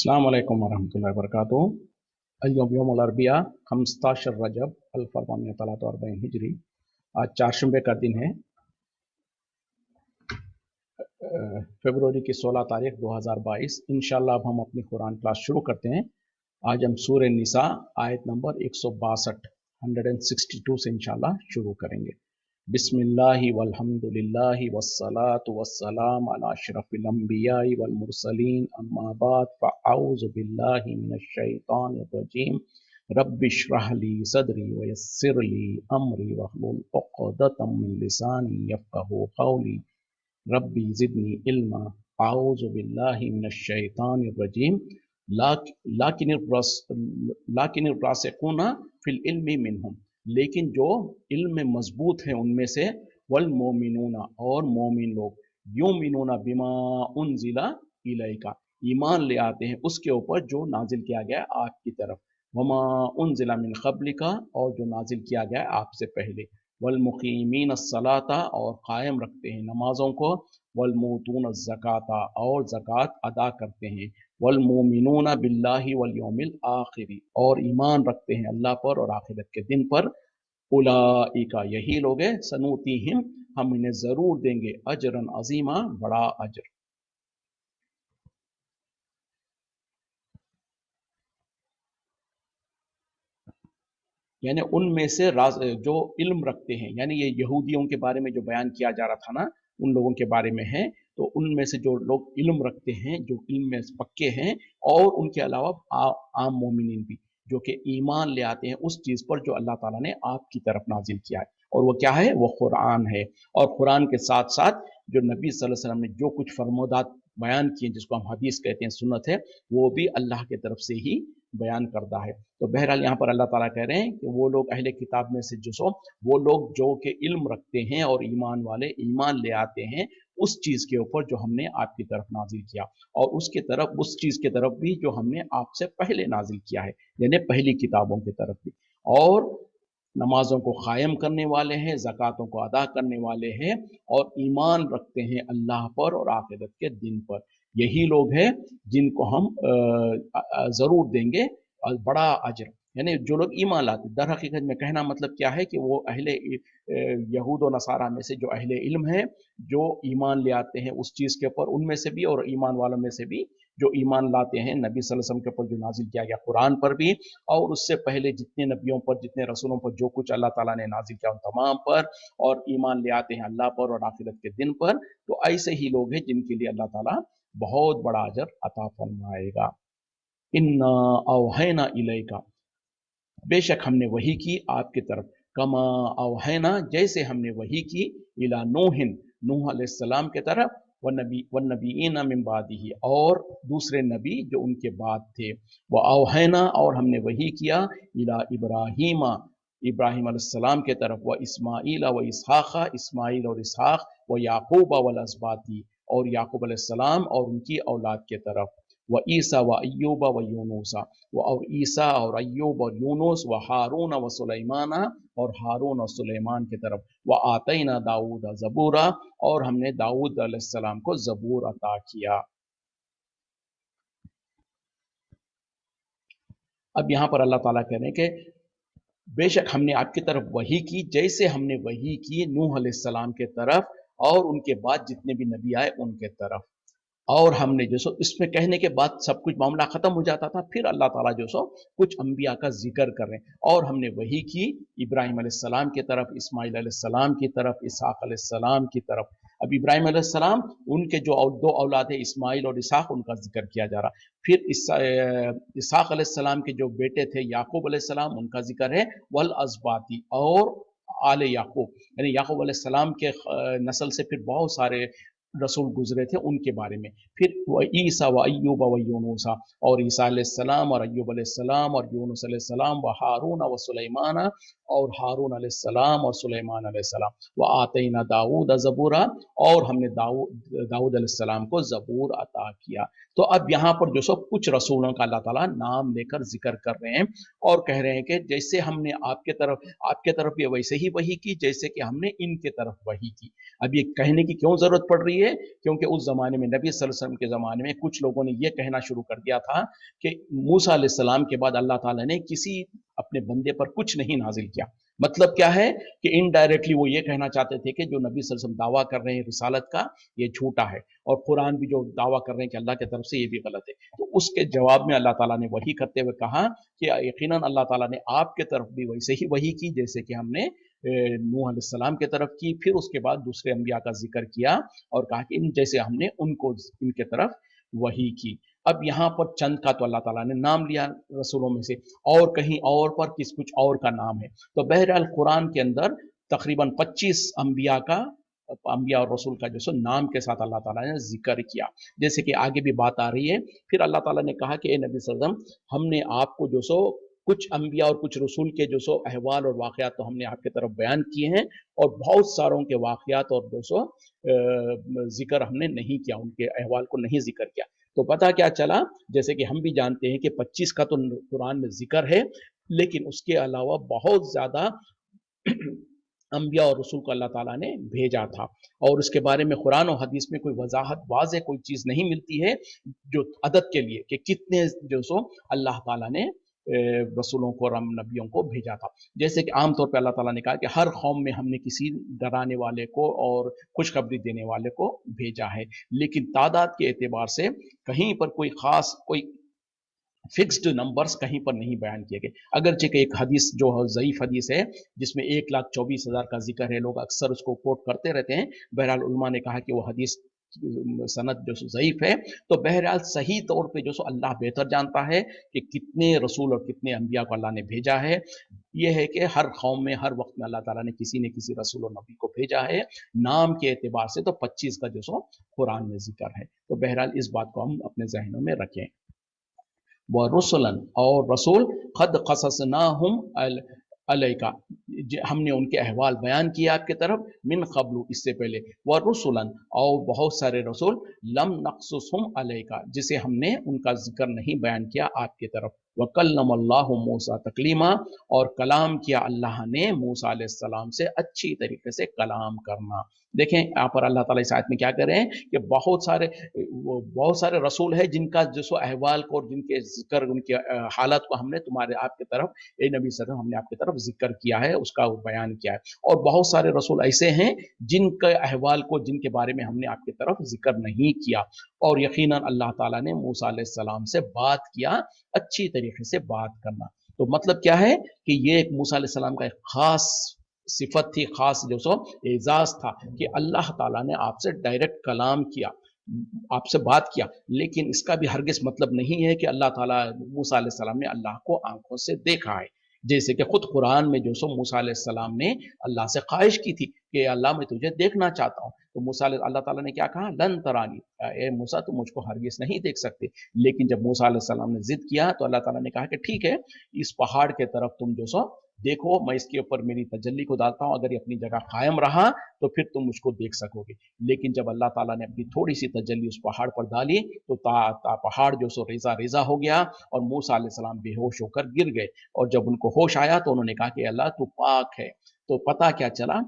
अस्सलाम वालेकुम वरहमतुल्लाहि वबरकातुहू। अल-यौम यौमुल अरबिया 15 रजब अल-1443 हिजरी। आज चारशंबे का दिन है, फरवरी की 16 तारीख 2022। इंशाल्लाह अब हम अपनी कुरान क्लास शुरू करते हैं। आज हम सूरह निसा आयत नंबर 162 से इंशाल्लाह शुरू करेंगे। बिस्मिल्लाहि वल्हम्दुलिल्लाहि वस्सलातु वस्सलाम अला अशरफिल अंबियाइ वल मुरसलीन अम्मा बाद फ़अऊज़ु बिल्लाहि मिनश शैतानिर रजीम। रब्बिश्रह ली सदरी वयस्सिर ली अमरी वहलुल उक़दतम मिन लिसानी यफ़क़हू क़ौली रब्बी ज़िदनी इल्मा। अऊज़ु बिल्लाहि मिनश शैतानिर रजीम। लाकिनिर रासिखूना फिल इल्मी मिनहुम, लेकिन जो इल्म में मजबूत हैं उनमें से, वल मोमिनूना और मोमिन लोग, युमिनूना बिमा उनजिला इलैका, ईमान ले आते हैं उसके ऊपर जो नाजिल किया गया आपकी तरफ, वमा उनजिला मिन क़ब्लिका, और जो नाजिल किया गया आपसे पहले, वल मुक़ीमीन अस्सलाता, और कायम रखते हैं नमाजों को, वल मूतून ज़काता, और ज़कात अदा करते हैं, वल मोमिनूना बिल्लाहि वल यौमिल आखिरी, और ईमान रखते हैं अल्लाह पर और आखिरत के दिन पर। उलाइका, यही लोग हैं, सनूतीहिम, हम इन्हें जरूर देंगे, अजरन अजीमा, बड़ा अजर। यानी उनमें से जो इल्म रखते हैं, यानी ये यहूदियों के बारे में जो बयान किया जा रहा था ना, उन लोगों के बारे में है। तो उनमें से जो लोग इल्म रखते हैं, जो इल्म में पक्के हैं, और उनके अलावा आम मोमिनीन भी, जो कि ईमान ले आते हैं उस चीज़ पर जो अल्लाह ताला ने आपकी तरफ नाजिल किया है। और वो क्या है? वो कुरान है। और कुरान के साथ साथ जो नबी सल्लल्लाहु अलैहि वसल्लम ने जो कुछ फरमादात बयान किए, जिसको हम हदीस कहते हैं, सुन्नत है, वो भी अल्लाह की तरफ से ही बयान करता है। तो बहरहाल यहाँ पर अल्लाह ताला कह रहे हैं कि वो लोग अहले किताब में से वो लोग जो कि इल्म रखते हैं और ईमान वाले ईमान ले आते हैं उस चीज़ के ऊपर जो हमने आपकी तरफ नाजिल किया, और उसके तरफ, उस चीज़ के तरफ भी जो हमने आपसे पहले नाजिल किया है, यानी पहली किताबों की तरफ भी। और नमाजों को कायम करने वाले हैं, ज़कातों को अदा करने वाले हैं, और ईमान रखते हैं अल्लाह पर और आखिरत के दिन पर। यही लोग हैं जिनको हम ज़रूर देंगे और बड़ा अजर। यानी जो लोग ईमान लाते, दर हकीकत में कहना मतलब क्या है कि वो अहले यहूद और नसारा में से जो अहले इल्म है, जो ईमान ले आते हैं उस चीज़ के ऊपर, उनमें से भी, और ईमान वालों में से भी जो ईमान लाते हैं नबी सल्लल्लाहु अलैहि वसल्लम के ऊपर जो नाजिल किया गया कुरान पर भी, और उससे पहले जितने नबियों पर, जितने रसूलों पर जो कुछ अल्लाह ताला ने नाजिल किया उन तमाम पर, और ईमान ले आते हैं अल्लाह पर और आखिरत के दिन पर। तो ऐसे ही लोग हैं जिनके लिए अल्लाह ताला बहुत बड़ा अजर अता फरमाएगा। इन्ना औहैना इलैका, बेशक हमने वही की आपकी तरफ, कमा औहैना, जैसे हमने वही की, इला नूहिन, नूह अलैहिस्सलाम के तरफ, वन्नबीईना मिन बादिही, और दूसरे नबी जो उनके बाद थे, व औहैना, और हमने वही किया, इला इब्राहीमा, इब्राहिम अलैहिस्सलाम के तरफ, व इस्माईल व इसहाक़ा, इस्माईल और इसहाक़, व याकूब वल अस्बाती, और याकूब अलैहिस्सलाम और उनकी औलाद के तरफ, व ईसा व अय्यूब व यूनुसा, और ईसा और अय्यूब और यूनुस, व हारून व सुलेमाना, और हारून और सुलेमान की तरफ, व आतैना दाऊद ज़बूरा, और हमने दाऊद अलैहिस्सलाम को ज़बूर अता किया। अब यहाँ पर अल्लाह ताला कह रहे हैं कि बेशक हमने आपकी तरफ वही की, जैसे हमने वही की नूह अलैहिस्सलाम के तरफ, और उनके बाद जितने भी नबी आए उनके तरफ। और हमने जो सो, इसमें कहने के बाद सब कुछ मामला ख़त्म हो जाता था, फिर अल्लाह ताला जो सो कुछ अंबिया का जिक्र कर रहे हैं। और हमने वही की इब्राहिम अलैहिस्सलाम की तरफ, इस्माइल अलैहिस्सलाम की तरफ, इसहाक अलैहिस्सलाम की तरफ। अब इब्राहिम अलैहिस्सलाम, उनके जो दो औलाद है इस्माइल और इसहाक, उनका जिक्र किया जा रहा। फिर इसहाक अलैहिस्सलाम के जो बेटे थे याकूब अलैहिस्सलाम, उनका जिक्र है, वल अज़बाती, और आले याकूब, यानी याकूब अलैहिस्सलाम के नस्ल से फिर बहुत सारे रसूल गुजरे थे, उनके बारे में। फिर व ईसा व अय्यूब व यूनुसा, और ईसा अलैहिस्सलाम और अय्यूब अलैहिस्सलाम और यूनुस अलैहिस्सलाम, व हारून व सुलेमाना, और हारून अलैहिस्सलाम और सुलेमान अलैहिस्सलाम, व आतैना दाऊद ज़बूरा, और हमने दाऊद अलैहिस्सलाम को ज़बूर अता किया। तो अब यहाँ पर जो सब कुछ रसूलों का अल्लाह ताला नाम लेकर जिक्र कर रहे हैं, और कह रहे हैं कि जैसे हमने आपके तरफ ये वैसे ही वही की जैसे कि हमने इनके तरफ वही की। अब ये कहने की क्यों जरूरत पड़ रही لیے क्योंकि उस ज़माने में नबी सल्लल्लाहु अलैहि वसल्लम के ज़माने में कुछ लोगों ने ये कहना शुरू कर दिया था कि मूसा अलैहिस्सलाम के बाद अल्लाह ताला ने किसी अपने बंदे पर कुछ नहीं नाजिल किया। मतलब क्या है कि इनडायरेक्टली वो ये कहना चाहते थे कि जो नबी सल्लल्लाहु अलैहि वसल्लम दावा कर रहे हैं रिसालत का, ये झूठा है, और कुरान भी जो दावा कर रहे हैं कि अल्लाह की तरफ से, ये भी गलत है। तो उसके जवाब में अल्लाह ताला ने वही करते हुए कहा कि यकीनन अल्लाह ताला ने आपके तरफ भी वैसे ही वही की जैसे कि हमने नूह अलैहिस्सलाम की तरफ की। फिर उसके बाद दूसरे अंबिया का जिक्र किया और कहा कि इन जैसे हमने उनको इनके तरफ वही की। अब यहाँ पर चंद का तो अल्लाह ताला ने नाम लिया रसूलों में से, और कहीं और पर कुछ और का नाम है। तो बहरहाल कुरान के अंदर तकरीबन 25 अंबिया का, अंबिया और रसूल का जो सो नाम के साथ अल्लाह ताला ने जिक्र किया। जैसे कि आगे भी बात आ रही है, फिर अल्लाह ताला ने कहा कि ए नबी सल्लल्लाहु अलैहि वसल्लम, हमने आपको जो सो कुछ अंबिया और कुछ रसूल के जो सो अहवाल और वाक़यात तो हमने आपके तरफ बयान किए हैं, और बहुत सारों के वाक़यात और जो सो जिक्र हमने नहीं किया, उनके अहवाल को नहीं जिक्र किया। तो पता क्या चला, जैसे कि हम भी जानते हैं कि 25 का तो कुरान में जिक्र है, लेकिन उसके अलावा बहुत ज़्यादा अंबिया और रसूल को अल्लाह ताला ने भेजा था, और उसके बारे में कुरान और हदीस में कोई वजाहत वाज़ेह कोई चीज़ नहीं मिलती है जो अदद के लिए कि कितने जो सो अल्लाह ताला ने रसूलों को और नबियों को भेजा था। जैसे कि आम तौर पे अल्लाह ताला ने कहा कि हर कौम में हमने किसी डराने वाले को और खुशखबरी देने वाले को भेजा है, लेकिन तादाद के एतबार से कहीं पर कोई ख़ास कोई फिक्स्ड नंबर्स कहीं पर नहीं बयान किए गए। अगरचे कि एक हदीस जो ज़ईफ़ हदीस है जिसमें 1,24,000 का जिक्र है, लोग अक्सर उसको कोट करते रहते हैं। बहरहाल उलमा ने कहा कि वो हदीस सनद जो ज़ईफ़ है। तो बहरहाल सही तौर पे जो सो अल्लाह बेहतर जानता है कि कितने रसूल और कितने अंबिया को अल्लाह ने भेजा है। ये है कि हर कौम में हर वक्त में अल्लाह ताला ने किसी न किसी रसूल और नबी को भेजा है। नाम के एतबार से तो 25 का जो सो कुरान में जिक्र है। तो बहरहाल इस बात को हम अपने ज़हनों में रखें। व रसुलन, और रसूल क़द क़ससनाहुम अलैका, हमने उनके अहवाल बयान किए आपके तरफ, मिन क़ब्लु, इससे पहले, व रसुलन, और बहुत सारे रसूल लम नक़्सुसहुम अलैका, जिसे हमने उनका जिक्र नहीं बयान किया आपके तरफ। व कल्लमल्लाहु मूसा तकलीमा, और कलाम किया अल्लाह ने मूसा अलैहिस्सलाम से अच्छी तरीके से कलाम करना। देखें यहाँ पर अल्लाह ताला इस आयत में क्या कर रहे हैं कि बहुत सारे रसूल हैं जिनका जो सो अहवाल को और जिनके जिक्र उनके हालत को हमने तुम्हारे आपके तरफ, ए नबी सल्लल्लाहु अलैहि वसल्लम, हमने आपके तरफ जिक्र किया है, उसका बयान किया है। और बहुत सारे रसूल ऐसे हैं जिनके अहवाल को, जिनके बारे में हमने आपकी तरफ जिक्र नहीं किया। और यकीनन अल्लाह ताला ने मूसा अलैहिस्सलाम से बात किया, अच्छी तरीके से बात करना। तो मतलब क्या है कि ये एक मूसा अलैहिस्सलाम का एक खास सिफत थी, खास जो सो एजाज था कि अल्लाह ताला ने आपसे डायरेक्ट कलाम किया, आपसे बात किया। लेकिन इसका भी हरगिज़ मतलब नहीं है कि अल्लाह ताला, मूसा अलैहिस्सलाम ने अल्लाह को आंखों से देखा है। जैसे कि खुद कुरान में जो सो मूसा अलैहिस्सलाम ने अल्लाह से ख्वाहिश की थी कि अल्लाह मैं तुझे देखना चाहता हूँ। तो मूसा, अल्लाह ताला ने क्या कहा, लन तरानी, ए मूसा तुम मुझको हरगिज़ नहीं देख सकते। लेकिन जब मूसा अलैहिस्सलाम ने जिद किया तो अल्लाह ताला ने कहा कि ठीक है, इस पहाड़ के तरफ तुम जो सो देखो, मैं इसके ऊपर मेरी तजल्ली को डालता हूँ, अगर ये अपनी जगह कायम रहा तो फिर तुम मुझको देख सकोगे। लेकिन जब अल्लाह ताला ने अपनी थोड़ी सी तजल्ली उस पहाड़ पर डाली तो पहाड़ जो सो रेजा रेजा हो गया और मूसा अलैहिस्सलाम बेहोश होकर गिर गए। और जब उनको होश आया तो उन्होंने कहा कि अल्लाह तू पाक है। तो पता क्या चला,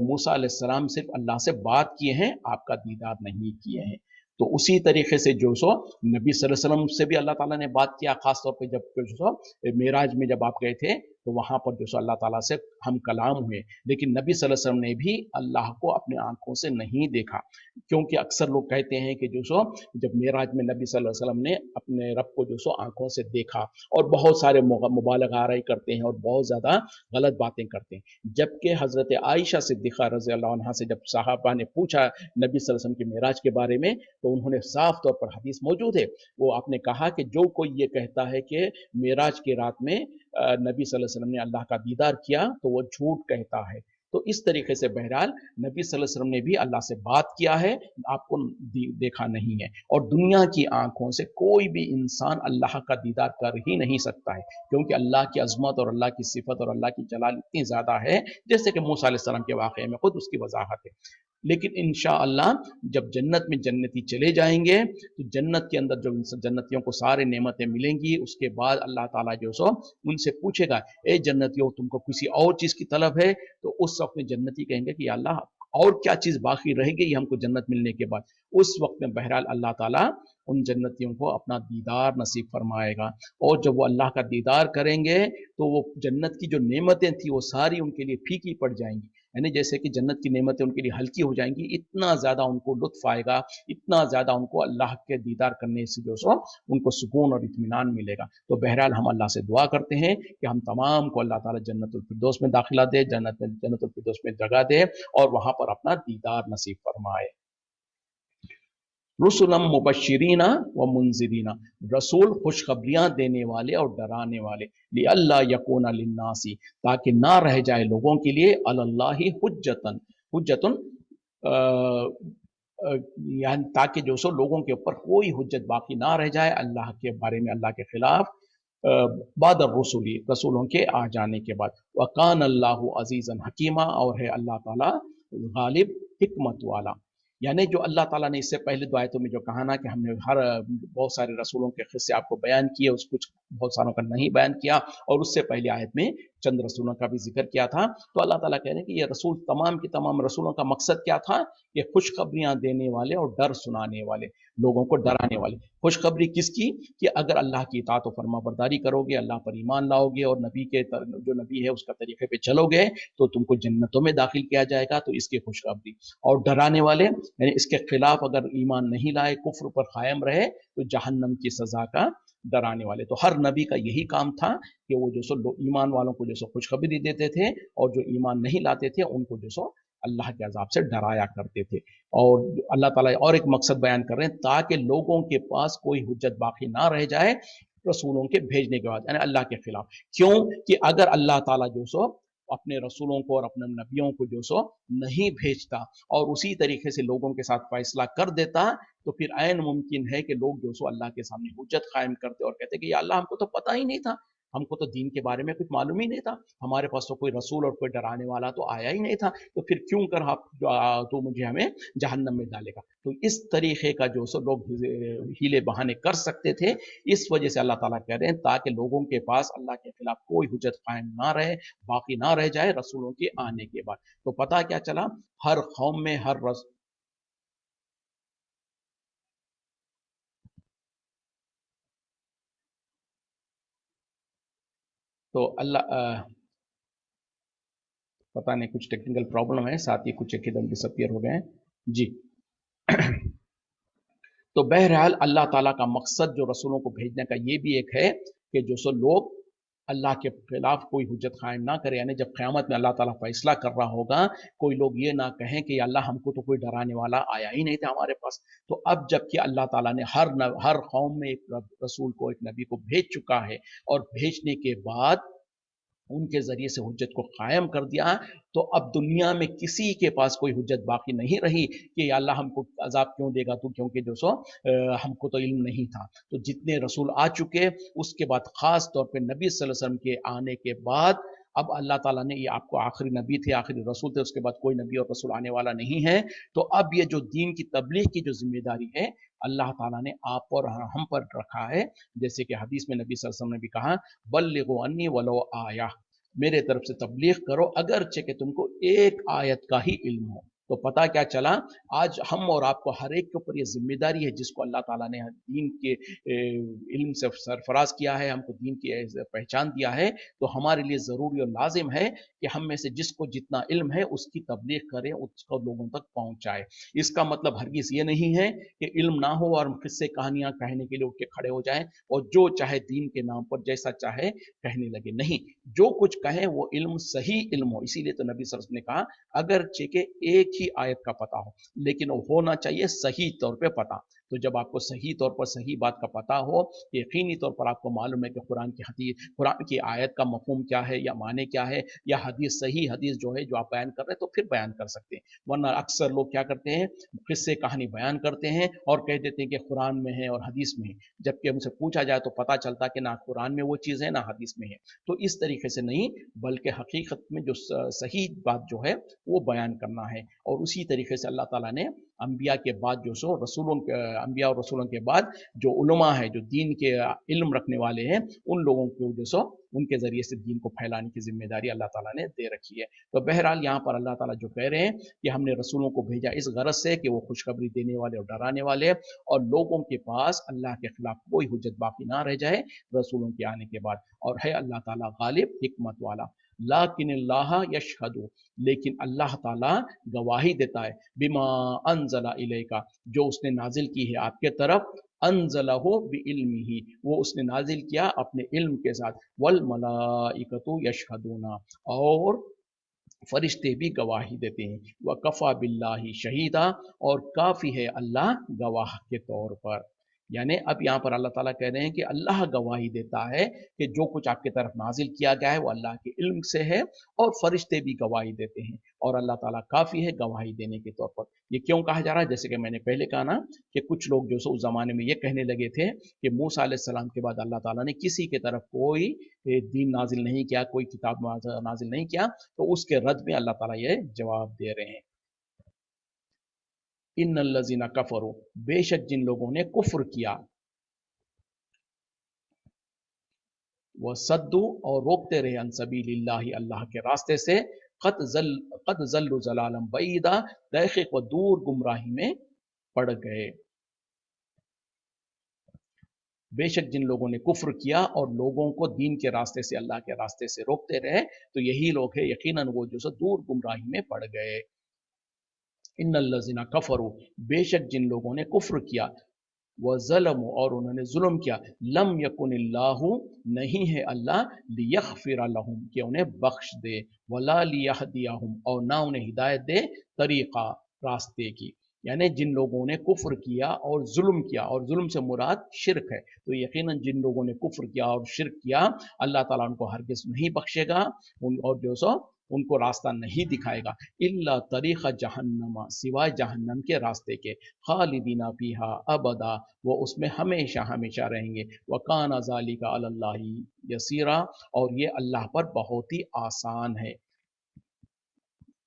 मूसा अलैहिस्सलाम सिर्फ अल्लाह से बात किए हैं, आपका दीदार नहीं किए हैं। तो उसी तरीके से जो सो नबी सल्लल्लाहु अलैहि वसल्लम से भी अल्लाह ताला ने बात किया, खास तौर पे जब जो सो मेराज में जब आप गए थे तो वहाँ पर जो सो अल्लाह ताला से हम कलाम हुए। लेकिन नबी सल्लल्लाहु अलैहि वसल्लम ने भी अल्लाह को अपने आंखों से नहीं देखा, क्योंकि अक्सर लोग कहते हैं कि जो सो जब मेराज में नबी सल्लल्लाहु अलैहि वसल्लम ने अपने रब को जो सो आंखों से देखा, और बहुत सारे मुबालगा आराई करते हैं और बहुत ज़्यादा गलत बातें करते हैं। जबकि हज़रत आयशा सिद्दीक़ा रज़ियल्लाहु अन्हा से जब सहाबा ने पूछा नबी सल्लल्लाहु अलैहि वसल्लम के मेराज के बारे में, तो उन्होंने साफ तौर पर हदीस मौजूद है, वो आपने कहा कि जो कोई ये कहता है कि मेराज की रात में नबी सल्लल्लाहु अलैहि वसल्लम ने अल्लाह का दीदार किया तो वो झूठ कहता है। तो इस तरीके से बहरहाल नबी सल्लल्लाहु अलैहि वसल्लम ने भी अल्लाह से बात किया है, आपको देखा नहीं है। और दुनिया की आंखों से कोई भी इंसान अल्लाह का दीदार कर ही नहीं सकता है, क्योंकि अल्लाह की अजमत और अल्लाह की सिफत और अल्लाह की जलाल इतनी ज़्यादा है, जैसे कि मूसा अलैहि सलाम के वाक़े में खुद उसकी वजाहत है। लेकिन इंशाअल्लाह जब जन्नत में जन्नती चले जाएंगे तो जन्नत के अंदर जो जन्नतियों को सारे नेमतें मिलेंगी, उसके बाद अल्लाह ताला जो सो उनसे पूछेगा, ए जन्नतियों तुमको किसी और चीज़ की तलब है? तो उस वक्त में जन्नती कहेंगे कि या अल्लाह اور کیا چیز باقی رہ گئی ہم کو جنت ملنے کے بعد؟ اس وقت میں بہرحال اللہ تعالیٰ ان جنتیوں کو اپنا دیدار نصیب فرمائے گا، اور جب وہ اللہ کا دیدار کریں گے تو وہ جنت کی جو نعمتیں تھیں وہ ساری ان کے لیے پھیکی پڑ جائیں گی، یعنی جیسے کہ جنت کی نعمتیں ان کے لیے ہلکی ہو جائیں گی، اتنا زیادہ ان کو لطف آئے گا، اتنا زیادہ ان کو اللہ کے دیدار کرنے سے جو سو ان کو سکون اور اطمینان ملے گا۔ تو بہرحال ہم اللہ سے دعا کرتے ہیں کہ ہم تمام کو اللہ تعالیٰ جنت الفردوس میں داخلہ دے، جنت الفردوس میں جگہ دے اور وہاں پر اپنا دیدار نصیب فرمائے۔ رسلا مبشرین و منذرین، رسول خوشخبریاں دینے والے اور ڈرانے والے، لئلا یکون للناس، تاکہ نہ رہ جائے لوگوں کے لیے، علی اللہ حجتن یعنی تاکہ جو سو لوگوں کے اوپر کوئی حجت باقی نہ رہ جائے اللہ کے بارے میں، اللہ کے خلاف، بعد الرسول، رسولوں کے آ جانے کے بعد، وکان اللہ عزیزا حکیمہ، اور ہے اللہ تعالیٰ غالب حکمت والا۔ یعنی جو اللہ تعالیٰ نے اس سے پہلے دو آیتوں میں جو کہا نا کہ ہم نے بہت سارے رسولوں کے قصے آپ کو بیان کیے، اس کچھ بہت ساروں کا نہیں بیان کیا، اور اس سے پہلے آیت میں چند رسولوں کا بھی ذکر کیا تھا، تو اللہ تعالیٰ کہہ رہے ہیں کہ یہ رسول تمام کی تمام رسولوں کا مقصد کیا تھا؟ یہ خوشخبریاں دینے والے اور ڈر سنانے والے، لوگوں کو ڈرانے والے۔ خوشخبری کس کی؟ کہ اگر اللہ کی اطاعت و فرما برداری کرو گے، اللہ پر ایمان لاؤ گے اور نبی کے جو نبی ہے اس کا طریقے پہ چلو گے تو تم کو جنتوں میں داخل کیا جائے گا، تو اس کی خوشخبری۔ اور ڈرانے والے یعنی اس کے خلاف اگر ایمان نہیں لائے، کفر پر قائم رہے تو جہنم کی سزا کا ڈرانے والے۔ تو ہر نبی کا یہی کام تھا کہ وہ جو سو ایمان والوں کو جو سو خوشخبری دیتے تھے، اور جو ایمان نہیں لاتے تھے ان کو جو سو اللہ کے عذاب سے ڈرایا کرتے تھے۔ اور اللہ تعالیٰ اور ایک مقصد بیان کر رہے ہیں، تاکہ لوگوں کے پاس کوئی حجت باقی نہ رہ جائے رسولوں کے بھیجنے کے بعد، یعنی اللہ کے خلاف۔ کیوں کہ اگر اللہ تعالیٰ جو سو اپنے رسولوں کو اور اپنے نبیوں کو جو سو نہیں بھیجتا اور اسی طریقے سے لوگوں کے ساتھ فیصلہ کر دیتا، تو پھر عین ممکن ہے کہ لوگ جو سو اللہ کے سامنے حجت قائم کرتے اور کہتے کہ یا اللہ ہم کو تو پتہ ہی نہیں تھا، ہم کو تو دین کے بارے میں کچھ معلوم ہی نہیں تھا، ہمارے پاس تو کوئی رسول اور کوئی ڈرانے والا تو آیا ہی نہیں تھا، تو پھر کیوں کر تو مجھے ہمیں جہنم میں ڈالے گا۔ تو اس طریقے کا جو سو لوگ ہیلے بہانے کر سکتے تھے، اس وجہ سے اللہ تعالیٰ کہہ رہے ہیں تاکہ لوگوں کے پاس اللہ کے خلاف کوئی حجت قائم نہ رہے، باقی نہ رہ جائے رسولوں کے آنے کے بعد۔ تو پتہ کیا چلا، ہر قوم میں ہر تو اللہ پتہ نہیں کچھ ٹیکنیکل پرابلم ہے، ساتھ ہی کچھ ایک دم ڈسپیئر ہو گئے ہیں جی۔ تو بہرحال اللہ تعالیٰ کا مقصد جو رسولوں کو بھیجنے کا یہ بھی ایک ہے کہ جو سو لوگ اللہ کے خلاف کوئی حجت قائم نہ کرے، یعنی جب قیامت میں اللہ تعالیٰ فیصلہ کر رہا ہوگا، کوئی لوگ یہ نہ کہیں کہ یا اللہ ہم کو تو کوئی ڈرانے والا آیا ہی نہیں تھا ہمارے پاس۔ تو اب جب کہ اللہ تعالیٰ نے ہر قوم میں ایک رسول کو، ایک نبی کو بھیج چکا ہے، اور بھیجنے کے بعد ان کے ذریعے سے حجت کو قائم کر دیا، تو اب دنیا میں کسی کے پاس کوئی حجت باقی نہیں رہی کہ یا اللہ ہم کو عذاب کیوں دے گا تو، کیونکہ جو سو ہم کو تو علم نہیں تھا۔ تو جتنے رسول آ چکے، اس کے بعد خاص طور پہ نبی صلی اللہ علیہ وسلم کے آنے کے بعد اب اللہ تعالیٰ نے، یہ آپ کو آخری نبی تھے، آخری رسول تھے، اس کے بعد کوئی نبی اور رسول آنے والا نہیں ہے، تو اب یہ جو دین کی تبلیغ کی جو ذمہ داری ہے اللہ تعالیٰ نے آپ اور ہم پر رکھا ہے، جیسے کہ حدیث میں نبی صلی اللہ علیہ وسلم نے بھی کہا، بلغوا انی ولو آیہ، میرے طرف سے تبلیغ کرو اگرچہ کہ تم کو ایک آیت کا ہی علم ہو۔ تو پتہ کیا چلا، آج ہم اور آپ کو ہر ایک کے اوپر یہ ذمہ داری ہے، جس کو اللہ تعالیٰ نے دین کے علم سے سرفراز کیا ہے، ہم کو دین کی پہچان دیا ہے، تو ہمارے لیے ضروری اور لازم ہے کہ ہم میں سے جس کو جتنا علم ہے اس کی تبلیغ کریں، اس کو لوگوں تک پہنچائے۔ اس کا مطلب ہرگز یہ نہیں ہے کہ علم نہ ہو اور ہم قصے کہانیاں کہنے کے لیے اٹھ کے کھڑے ہو جائیں اور جو چاہے دین کے نام پر جیسا چاہے کہنے لگے، نہیں، جو کچھ کہیں وہ علم صحیح علم ہو۔ اسی لیے تو نبی صلی اللہ علیہ وسلم نے کہا اگرچہ کہ ایک ہی آیت کا پتہ ہو، لیکن وہ ہونا چاہیے صحیح طور پہ پتہ۔ تو جب آپ کو صحیح طور پر صحیح بات کا پتہ ہو، یقینی طور پر آپ کو معلوم ہے کہ قرآن کی آیت کا مفہوم کیا ہے یا معنی کیا ہے، یا حدیث، صحیح حدیث جو ہے جو آپ بیان کر رہے ہیں تو پھر بیان کر سکتے ہیں۔ ورنہ اکثر لوگ کیا کرتے ہیں، قصے کہانی بیان کرتے ہیں اور کہہ دیتے ہیں کہ قرآن میں ہے اور حدیث میں ہے، جبکہ ہم سے پوچھا جائے تو پتہ چلتا کہ نہ قرآن میں وہ چیز ہے نہ حدیث میں ہے۔ تو اس طریقے سے نہیں، بلکہ حقیقت میں جو صحیح بات جو ہے وہ بیان کرنا ہے، اور اسی طریقے سے اللہ تعالیٰ نے अंबिया के बाद जो सो रसूलों अंबिया और रसूलों के बाद जो उलमा है, जो दीन के इल्म रखने वाले हैं, उन लोगों को जो सो उनके ज़रिए से दीन को फैलाने की ज़िम्मेदारी अल्लाह ताला ने दे रखी है। तो बहरहाल यहाँ पर अल्लाह ताला जो कह रहे हैं कि हमने रसूलों को भेजा इस गरज से कि वो खुशखबरी देने वाले और डराने वाले, और लोगों के पास अल्लाह के खिलाफ कोई हुज्जत बाकी ना रह जाए रसूलों के आने के बाद। और है अल्लाह ताला गालिब, हिकमत वाला। लाकिन अल्लाह यशहदु, लेकिन अल्लाह ताला गवाही देता है, बिमा अनजला इलेका, जो उसने नाजिल की है आपके तरफ, अनजलहु बिइल्मिही, वो उसने नाजिल किया अपने इल्म के साथ, वल मलाइकतु यशहदूना, और फरिश्ते भी गवाही देते हैं, व कफ़ा बिल्लाहि शहीदा, और काफ़ी है अल्लाह गवाह के तौर पर। यानी अब यहाँ पर अल्लाह ताला कह रहे हैं कि अल्लाह गवाही देता है कि जो कुछ आपके तरफ नाजिल किया गया है वो अल्लाह के इल्म से है, और फरिश्ते भी गवाही देते हैं, और अल्लाह ताला काफ़ी है गवाही देने के तौर पर। ये क्यों कहा जा रहा है? जैसे कि मैंने पहले कहा ना कि कुछ लोग जो सो उस ज़माने में ये कहने लगे थे कि मूसा अलैहिस्सलाम के बाद अल्लाह ताला ने किसी के तरफ कोई दीन नाजिल नहीं किया, कोई किताब नाजिल नहीं किया, तो उसके रद में अल्लाह ताला ये जवाब दे रहे हैं, इन्नल्लज़ीना कफ़रू, बेशक जिन लोगों ने कुफ्र किया, वह सद्दू, और रोकते रहे, अन सबीलिल्लाहि, अल्लाह के रास्ते से, कद जल्लु जलालम बईदा, तहक़ीक़ व दूर गुमराही में पड़ गए। बेशक जिन लोगों ने कुफ्र किया और लोगों को दीन के रास्ते से, अल्लाह के रास्ते से रोकते रहे, तो यही लोग हैं यकीनन वो जो सो दूर गुमराही में पड़ गए। इन्नल्लज़ीना कफ़रू, बेशक जिन लोगों ने कुफ्र किया, व ज़लमु, और उन्होंने जुल्म किया, लम यकुनिल्लाहु, नहीं है अल्लाह, लियग़फ़िर लहुम, कि उन्हें बख्श दे, वला लियहदियहुम, और ना उन्हें हिदायत दे तरीक़ा, रास्ते की। यानी जिन लोगों ने कुफ्र किया और जुल्म किया, और जुल्म से मुराद शिरक है, तो यकीनन जिन लोगों ने कुफ्र किया और शिरक किया, अल्लाह ताला उनको हरगिज़ नहीं बख्शेगा, और जो सो उनको रास्ता नहीं दिखाएगा, इल्ला तरीक़ा जहन्नमा, सिवाय जहन्नम के रास्ते के, खालिदीना फीहा अबदा, वो उसमें हमेशा हमेशा रहेंगे, वकाना ज़ालिका अलल्लाहि यसीरा, और ये अल्लाह पर बहुत ही आसान है।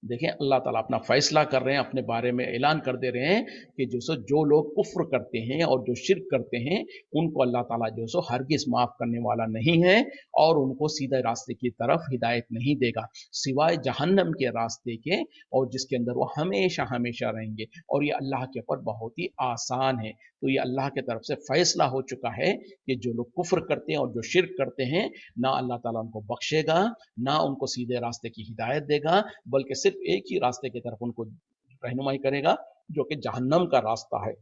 देखें अल्लाह ताला अपना फैसला कर रहे हैं, अपने बारे में ऐलान कर दे रहे हैं कि जो लोग कुफ्र करते हैं और जो शिर्क करते हैं, उनको अल्लाह ताला जो सो हरगिज़ माफ़ करने वाला नहीं है, और उनको सीधे रास्ते की तरफ हिदायत नहीं देगा, सिवाय जहन्नम के रास्ते के, और जिसके अंदर वो हमेशा हमेशा रहेंगे, और ये अल्लाह के ऊपर बहुत ही आसान है। तो ये अल्लाह की तरफ से फैसला हो चुका है कि जो लोग कुफ्र करते हैं और जो शिर्क करते हैं, ना अल्लाह ताला उनको बख्शेगा, ना उनको सीधे रास्ते की हिदायत देगा, बल्कि सिर्फ एक ही रास्ते की तरफ उनको रहनुमाई करेगा, जो कि जहन्नम का रास्ता है,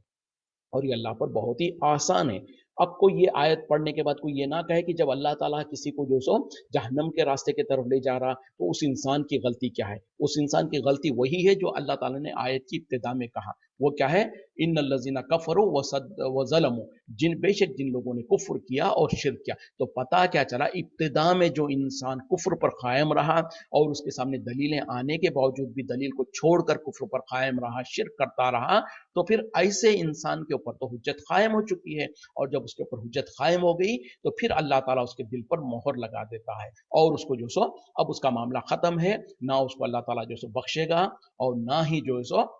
और ये अल्लाह पर बहुत ही आसान है। अब कोई ये आयत पढ़ने के बाद कोई ये ना कहे कि जब अल्लाह ताला किसी को जो सो जहन्नम के रास्ते की तरफ ले जा रहा, तो उस इंसान की गलती क्या है? उस इंसान की गलती वही है जो अल्लाह ताला ने आयत की इब्तिदा में कहा। वो क्या है? इन्नल्लज़ीना कफ़रू व ज़लमू, बेशक जिन लोगों ने कुफ्र किया और शिर्क किया। तो पता क्या चला, इब्तिदा में जो इंसान कुफ्र पर कायम रहा, और उसके सामने दलीलें आने के बावजूद भी दलील को छोड़कर कुफ्र पर कायम रहा, शिर्क करता रहा, तो फिर ऐसे इंसान के ऊपर तो हुज्जत कायम हो चुकी है, और जब उसके ऊपर हुज्जत कायम हो गई, तो फिर अल्लाह ताला उसके दिल पर मोहर लगा देता है, और उसको जो सो अब उसका मामला खत्म है, ना उसको अल्लाह ताला जो सो बख्शेगा, और ना ही जो सो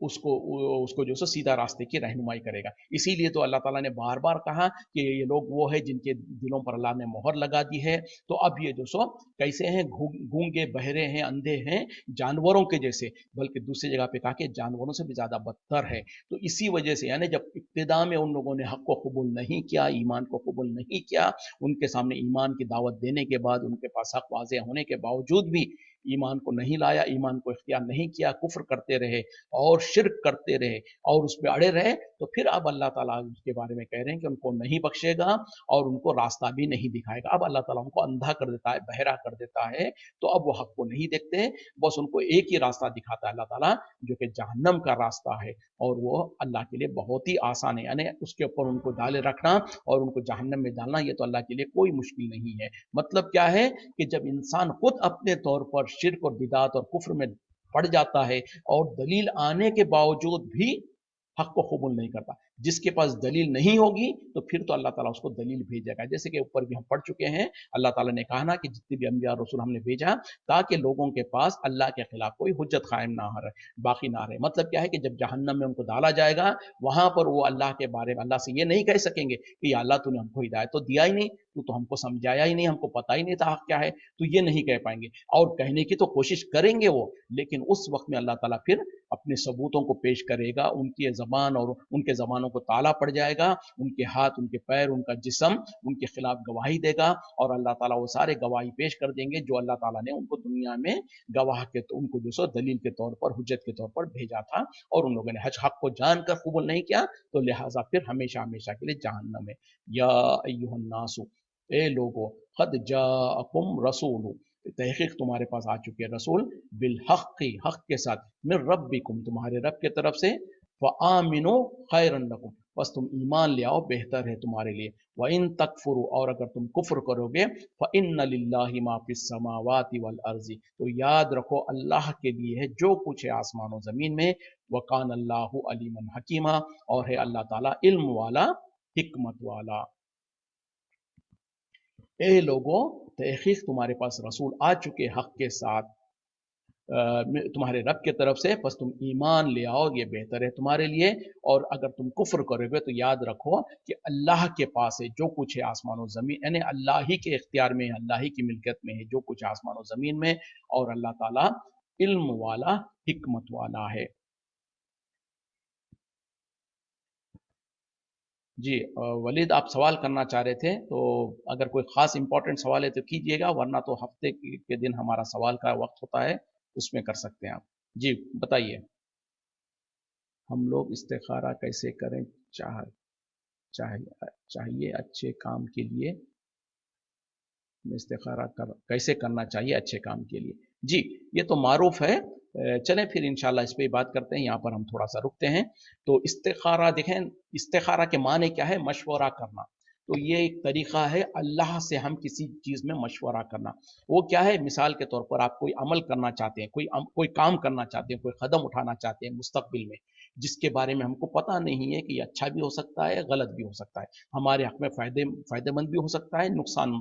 उसको उसको जो सो सीधा रास्ते की रहनुमाई करेगा। इसीलिए तो अल्लाह ताला ने बार बार कहा कि ये लोग वो है जिनके दिलों पर अल्लाह ने मोहर लगा दी है। तो अब ये जो सो कैसे हैं? गूंगे, बहरे हैं, अंधे हैं, जानवरों के जैसे, बल्कि दूसरी जगह पे कहा कि जानवरों से भी ज़्यादा बदतर है। तो इसी वजह से, यानी जब इब्तिदा में उन लोगों ने हक़ को कबूल नहीं किया, ईमान को कबूल नहीं किया, उनके सामने ईमान की दावत देने के बाद, उनके पास हक़ वाज़ेह होने के बावजूद भी ईमान को नहीं लाया, ईमान को इख्तियार नहीं किया, कुफ्र करते रहे और शिर्क करते रहे, और उस पे अड़े रहे, तो फिर अब अल्लाह ताला उसके बारे में कह रहे हैं कि उनको नहीं बख्शेगा, और उनको रास्ता भी नहीं दिखाएगा। अब अल्लाह ताला उनको अंधा कर देता है, बहरा कर देता है, तो अब वो हक़ को नहीं देखते, बस उनको एक ही रास्ता दिखाता है अल्लाह ताला, जो कि जहन्नम का रास्ता है, और वो अल्लाह के लिए बहुत ही आसान है। यानी उसके ऊपर उनको डाले रखना और उनको जहन्नम में डालना, ये तो अल्लाह के लिए कोई मुश्किल नहीं है। मतलब क्या है कि जब इंसान खुद अपने तौर पर शिर्क और बिदात और कुफ्र में पड़ जाता है, और दलील आने के बावजूद भी हक को कबूल नहीं करता, जिसके पास दलील नहीं होगी तो फिर तो अल्लाह ताला उसको दलील भेजेगा। जैसे कि ऊपर भी हम पढ़ चुके हैं, अल्लाह ताला ने कहा ना कि जितने भी अंबिया रसूल हमने भेजा ताकि लोगों के पास अल्लाह के खिलाफ कोई हुज्जत कायम ना रहे, बाकी ना रहे। मतलब क्या है कि जब जहन्नम में उनको डाला जाएगा, वहां पर वो अल्लाह के बारे में अल्लाह से ये नहीं कह सकेंगे कि या अल्लाह तूने हमको हिदायत तो दिया ही नहीं, तू तो हमको समझाया ही नहीं, हमको पता ही नहीं था क्या है, तो ये नहीं कह पाएंगे। और कहने की तो कोशिश करेंगे वो, लेकिन उस वक्त में अल्लाह ताला फिर अपने सबूतों को पेश करेगा, उनकी ज़बान और उनके ज़बानों को ताला पड़ जाएगा, उनके हाथ, उनके पैर, उनका जिस्म उनके खिलाफ गवाही देगा, और अल्लाह ताला वो सारे गवाही पेश कर देंगे जो अल्लाह ताला ने उनको दुनिया में गवाह के तो उनको जो सो दलील के तौर पर, हुज्जत के तौर पर भेजा था, और उन लोगों ने हक को जानकर कबूल नहीं किया, तो लिहाजा फिर हमेशा हमेशा के लिए जहन्नम में। या अय्युहन्नासु, ए लोगो, कद जाअकुम रसूल, तहकीक तुम्हारे पास आ चुके हैं रसूल, बिल हक़, हक़ के साथ, मिर रब्बिकुम, तुम्हारे रब के तरफ से, व आमिनो खैरन लकुम, बस तुम ईमान ले आओ, बेहतर है तुम्हारे लिए। व इन तकफुरु, और अगर तुम कुफ्र करोगे, फ इन्ना लिल्लाहि मा फिस समावाति वल अर्ज़ि, तो याद रखो अल्लाह के लिए है जो कुछ है आसमान और ज़मीन में। व कान अल्लाहु अलीमन हकीमा, और है अल्लाह ताला इल्म वाला, हिकमत वाला। ए लोगों, तहकीक तुम्हारे पास रसूल आ चुके हक के साथ तुम्हारे रब के तरफ से, बस तुम ईमान ले आओ, ये बेहतर है तुम्हारे लिए। और अगर तुम कुफ्र करोगे तो याद रखो कि अल्लाह के पास है जो कुछ है आसमान और ज़मीन, यानी अल्लाह ही के इख्तियार में है, अल्लाह ही की मिल्कियत में है जो कुछ है आसमान और ज़मीन में, और अल्लाह ताला इल्म वाला, हिकमत वाला है। जी वलीद, आप सवाल करना चाह रहे थे, तो अगर कोई ख़ास इंपॉर्टेंट सवाल है तो कीजिएगा, वरना तो हफ्ते के दिन हमारा सवाल का वक्त होता है, उसमें कर सकते हैं आप। जी बताइए। हम लोग इस्तिखारा कैसे करें, चाह चाहिए अच्छे काम के लिए, इस्तिखारा कैसे करना चाहिए अच्छे काम के लिए? जी, ये तो मारूफ है। चलें फिर इंशाल्लाह इस पे बात करते हैं, यहाँ पर हम थोड़ा सा रुकते हैं। तो इस्तिखारा देखें, इस्तिखारा के माने क्या है? मशवरा करना। तो ये एक तरीका है अल्लाह से हम किसी चीज़ में मशवरा करना। वो क्या है? मिसाल के तौर पर आप कोई अमल करना चाहते हैं, कोई काम करना चाहते हैं, कोई कदम उठाना चाहते हैं मुस्तकबिल में, जिसके बारे में हमको पता नहीं है कि ये अच्छा भी हो सकता है, गलत भी हो सकता है, हमारे हक में फ़ायदेमंद भी हो सकता है, नुकसान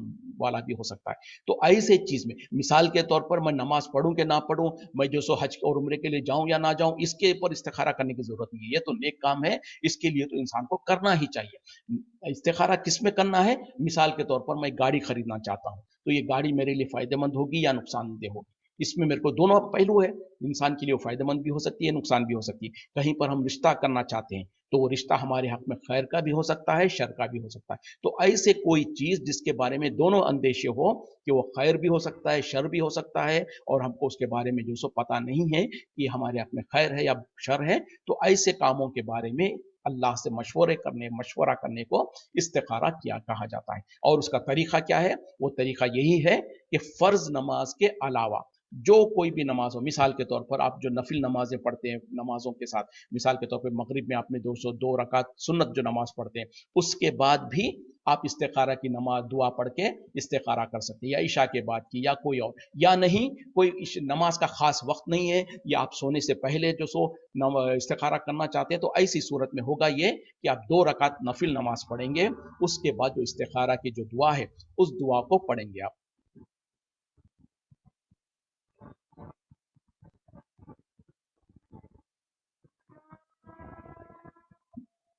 वाला भी हो सकता है। तो ऐसे चीज़ में, मिसाल के तौर पर मैं नमाज़ पढ़ूँ कि ना पढ़ूँ, मैं जो सो हज और उम्रे के लिए जाऊँ या ना जाऊँ, इसके ऊपर इस्तिखारा करने की ज़रूरत नहीं है। ये तो नेक काम है, इसके लिए तो इंसान को करना ही चाहिए। इस्तिखारा किस में करना है? मिसाल के तौर पर मैं गाड़ी खरीदना चाहता हूँ, तो ये गाड़ी मेरे लिए फ़ायदेमंद होगी या नुकसानदेह होगी? इसमें मेरे को दोनों पहलू है, इंसान के लिए वो फ़ायदेमंद भी हो सकती है, नुकसान भी हो सकती है। कहीं पर हम रिश्ता करना चाहते हैं, तो वो रिश्ता हमारे हक में खैर का भी हो सकता है, शर का भी हो सकता है। तो ऐसे कोई चीज़ जिसके बारे में दोनों अंदेशे हो कि वो खैर भी हो सकता है, शर भी हो सकता है, और हमको उसके बारे में जो सो पता नहीं है कि हमारे हक में खैर है या शर है, तो ऐसे कामों के बारे में अल्लाह से मशवरा करने को इस्तिखारा किया कहा जाता है। और उसका तरीका क्या है? वो तरीका यही है कि फ़र्ज़ नमाज के अलावा जो कोई भी नमाज हो, मिसाल के तौर पर आप जो नफिल नमाजें पढ़ते हैं नमाजों के साथ, मिसाल के तौर पर मगरिब में आपने 202 रकात सुन्नत जो नमाज पढ़ते हैं, उसके बाद भी आप इस्तिखारा की नमाज दुआ पढ़ के इस्तिखारा कर सकते हैं, या इशा के बाद की, या कोई और, या नहीं कोई नमाज का खास वक्त नहीं है, या आप सोने से पहले जो सो इस्तिखारा करना चाहते हैं, तो ऐसी सूरत में होगा ये कि आप 2 रकात नफिल नमाज पढ़ेंगे, उसके बाद जो इस्तिखारा की जो दुआ है उस दुआ को पढ़ेंगे आप।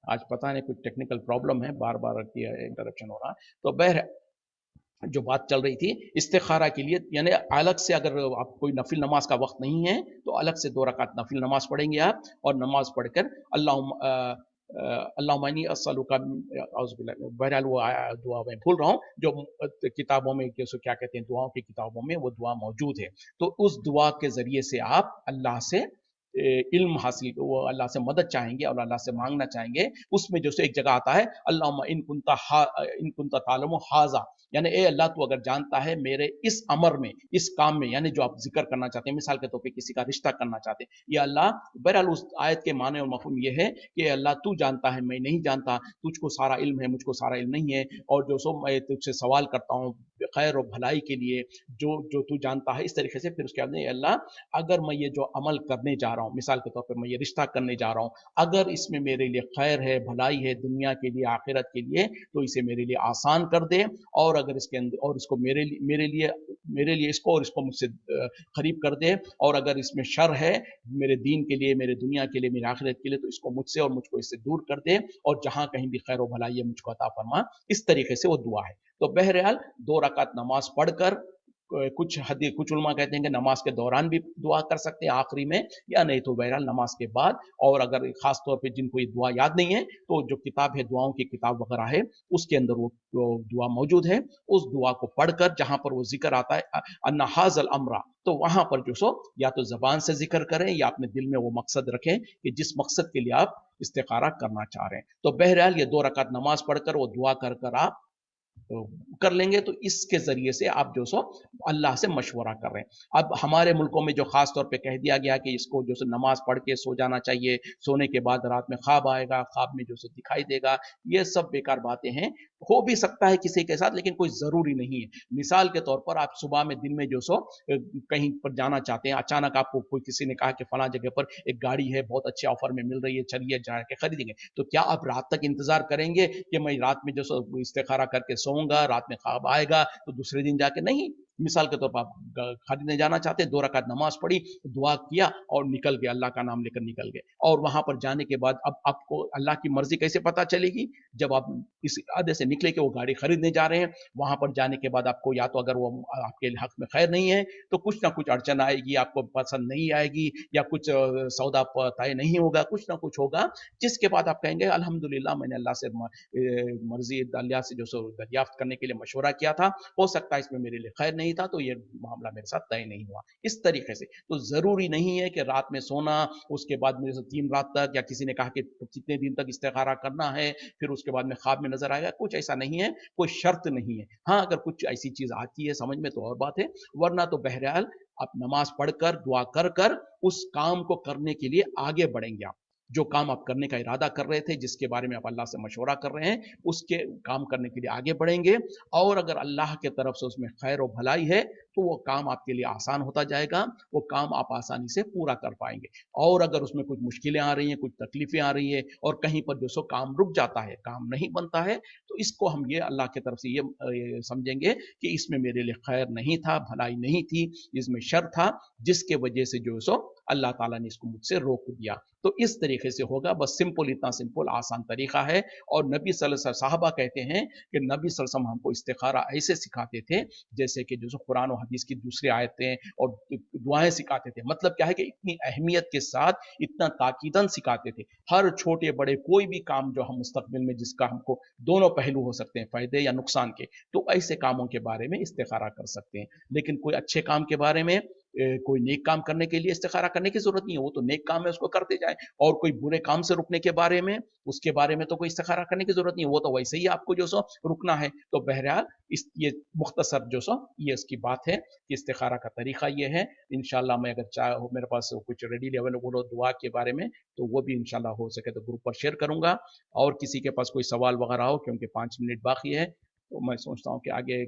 आज पता नहीं कुछ टेक्निकल प्रॉब्लम है, बार बार इंटरप्शन हो रहा है। तो बहर जो बात चल रही थी इस्तिखारा के लिए, यानी अलग से अगर आप कोई नफिल नमाज का वक्त नहीं है तो अलग से 2 रकात नफिल नमाज पढ़ेंगे आप, और नमाज पढ़कर अल्लाहुम्मा अस्सलुका, बहरहाल वो दुआ मैं भूल रहा हूँ, जो किताबों में क्या कहते हैं, दुआओं की किताबों में वो दुआ मौजूद है। तो उस दुआ के ज़रिए से आप अल्लाह से इल्म हासिल, वो अल्लाह से मदद चाहेंगे और अल्लाह से मांगना चाहेंगे। उसमें जो एक जगह आता है, अल्लाहुम्मा इन कुंता तालमु हाज़ा, यानी ए अल्लाह तू अगर जानता है मेरे इस अमर में, इस काम में, यानी जो आप जिक्र करना चाहते हैं, मिसाल के तौर पे किसी का रिश्ता करना चाहते हैं, या अल्लाह, बहरहाल उस आयत के माने और मफहूम ये है कि अल्लाह तू जानता है, मैं नहीं जानता, तुझको सारा इल्म है, मुझको सारा इल्म नहीं है, और जो सो मैं तुझसे सवाल करता हूँ खैर और भलाई के लिए, जो जो तू जानता है, इस तरीके से। फिर उसके बाद अल्लाह, अगर मैं ये जो अमल करने जा रहा हूँ, मिसाल के तौर पे मैं ये रिश्ता करने जा रहा हूँ, अगर इसमें मेरे लिए खैर है, भलाई है, दुनिया के लिए, आखिरत के लिए, तो इसे मेरे लिए आसान कर दे, और अगर इसके अंदर, और इसको मेरे लिए इसको और इसको मुझसे करीब कर दे, और अगर इसमें शर है मेरे दीन के लिए, मेरे दुनिया के लिए, मेरी आखिरत के लिए, तो इसको मुझसे और मुझको इससे दूर कर दे, और जहां कहीं भी खैर व भलाई है मुझको अता फरमा। इस तरीके से वो दुआ है। तो बहरहाल 2 रकात नमाज पढ़कर, कुछ उलमा कहते हैं कि नमाज के दौरान भी दुआ कर सकते हैं आखिरी में, या नहीं तो बहरहाल नमाज के बाद। और अगर खास तौर पे जिनको ये दुआ याद नहीं है, तो जो किताब है, दुआओं की किताब वगैरह है, उसके अंदर वो दुआ मौजूद है, उस दुआ को पढ़कर जहां पर वो जिक्र आता है अन्ना हाजल अमरा, तो वहां पर जो सो या तो जबान से जिक्र करें, या अपने दिल में वो मकसद रखें कि जिस मकसद के लिए आप इस्तिखारा करना चाह रहे हैं। तो बहरहाल ये 2 रकात नमाज पढ़कर वो दुआ कर कर आप तो कर लेंगे, तो इसके जरिए से आप जो सो अल्लाह से मशवरा कर रहे हैं। अब हमारे मुल्कों में जो खास तौर पे कह दिया गया कि इसको जो सो नमाज पढ़ के सो जाना चाहिए, सोने के बाद रात में ख्वाब आएगा, ख्वाब में जो सो दिखाई देगा, ये सब बेकार बातें हैं। हो भी सकता है किसी के साथ, लेकिन कोई जरूरी नहीं है। मिसाल के तौर पर आप सुबह में, दिन में जो सो कहीं पर जाना चाहते हैं, अचानक आपको कोई किसी ने कहा कि फला जगह पर एक गाड़ी है, बहुत अच्छे ऑफर में मिल रही है, चलिए जाके खरीदेंगे, तो क्या आप रात तक इंतजार करेंगे कि मैं रात में जो सो इस्तिखारा करके सोऊंगा, रात में ख्वाब आएगा तो दूसरे दिन जाके? नहीं। मिसाल के तौर पर आप खरीदने जाना चाहते हैं, 2 रकात नमाज पढ़ी, दुआ किया और निकल गए, अल्लाह का नाम लेकर निकल गए, और वहां पर जाने के बाद अब आपको अल्लाह की मर्जी कैसे पता चलेगी? जब आप इस इरादे से निकले कि वो गाड़ी खरीदने जा रहे हैं, वहां पर जाने के बाद आपको या तो अगर वो आपके हक में खैर नहीं है, तो कुछ ना कुछ अड़चन आएगी, आपको पसंद नहीं आएगी, या कुछ सौदा तय नहीं होगा, कुछ ना कुछ होगा, जिसके बाद आप कहेंगे अल्हम्दुलिल्लाह, मैंने अल्लाह से मर्जी अल्लाह से जो दरियाफ्त करने के लिए मशवरा किया था, हो सकता है इसमें मेरे लिए खैर नहीं था, तो ये मामला मेरे साथ तय नहीं हुआ। इस तरीके से तो जरूरी नहीं है कि रात में सोना, उसके बाद मेरे से 3 रात तक, या किसी ने कहा कि कितने दिन तक इस्तिखारा करना है, फिर उसके बाद में ख्वाब में नजर आएगा, कुछ ऐसा नहीं है, कोई शर्त नहीं है। हाँ, अगर कुछ ऐसी चीज आती है समझ में तो और बात है, वरना तो बहरहाल आप नमाज पढ़कर, दुआ कर कर उस काम को करने के लिए आगे बढ़ेंगे। आप जो काम आप करने का इरादा कर रहे थे, जिसके बारे में आप अल्लाह से मशवरा कर रहे हैं, उसके काम करने के लिए आगे बढ़ेंगे, और अगर अल्लाह के तरफ से उसमें खैर और भलाई है, तो वो काम आपके लिए आसान होता जाएगा, वो काम आप आसानी से पूरा कर पाएंगे। और अगर उसमें कुछ मुश्किलें आ रही हैं, कुछ तकलीफें आ रही है, और कहीं पर जो सो काम रुक जाता है, काम नहीं बनता है, तो इसको हम ये अल्लाह की तरफ से ये समझेंगे कि इसमें मेरे लिए खैर नहीं था, भलाई नहीं थी, इसमें शर था, जिसके वजह से जो सो अल्लाह ताला ने इसको मुझसे रोक दिया। तो इस तरीके से होगा, बस सिंपल, इतना सिंपल आसान तरीका है। और नबी सल्लल्लाहु अलैहि वसल्लम, साहबा कहते हैं कि नबी सल्लल्लाहु अलैहि वसल्लम हमको इस्तिखारा ऐसे सिखाते थे जैसे कि जो कुरान और हदीस की दूसरी आयतें और दुआएं सिखाते थे। मतलब क्या है कि इतनी अहमियत के साथ, इतना ताकीदन सिखाते थे, हर छोटे बड़े कोई भी काम जो हम मुस्तकबिल में, जिसका हमको दोनों पहलू हो सकते हैं, फायदे या नुकसान के, तो ऐसे कामों के बारे में इस्तिखारा कर सकते हैं। लेकिन कोई अच्छे काम के बारे में, कोई नेक काम करने के लिए इस्तिखारा करने की जरूरत नहीं है, वो तो नेक काम है, उसको करते जाए। और कोई बुरे काम से रुकने के बारे में, उसके बारे में तो कोई इस्तिखारा करने की जरूरत नहीं है, वो तो वैसे ही आपको जो सो रुकना है। तो बहरहाल ये मुख्तसर जो सो ये इसकी बात है कि इस्तिखारा का तरीका ये है। इंशाल्लाह मैं अगर चाहे हो, मेरे पास कुछ रेडी अवेलेबल हो दुआ के बारे में, तो वो भी इंशाल्लाह हो सके तो ग्रुप पर शेयर करूंगा। और किसी के पास कोई सवाल वगैरह हो, क्योंकि 5 मिनट बाकी है, तो मैं सोचता हूँ कि आगे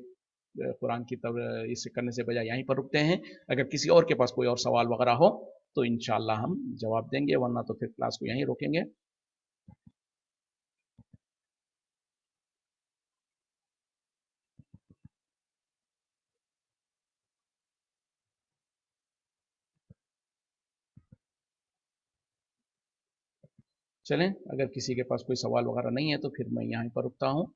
कुरान की तरफ इसे करने से बजाय यहीं पर रुकते हैं। अगर किसी और के पास कोई और सवाल वगैरह हो, तो इंशाल्लाह हम जवाब देंगे, वरना तो फिर क्लास को यहीं रोकेंगे। चलें, अगर किसी के पास कोई सवाल वगैरह नहीं है, तो फिर मैं यहीं पर रुकता हूँ।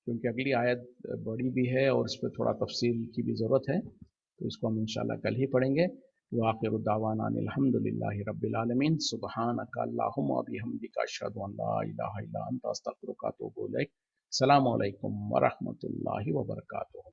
क्योंकि अगली आयत बड़ी भी है और इस पर थोड़ा तफसील की भी ज़रूरत है, तो इसको हम इंशाल्लाह कल ही पढ़ेंगे। वाखिर दावाना अल्हम्दुलिल्लाहि रब्बिल आलमीन, सुब्हानक अल्लाहुम्मा व बिहम्दिका अशहदु अन ला इलाहा इल्ला अंता अस्तगफिरुका व अतूबु इलैक। अस्सलामु अलैकुम व रहमतुल्लाहि व बरकातुहू।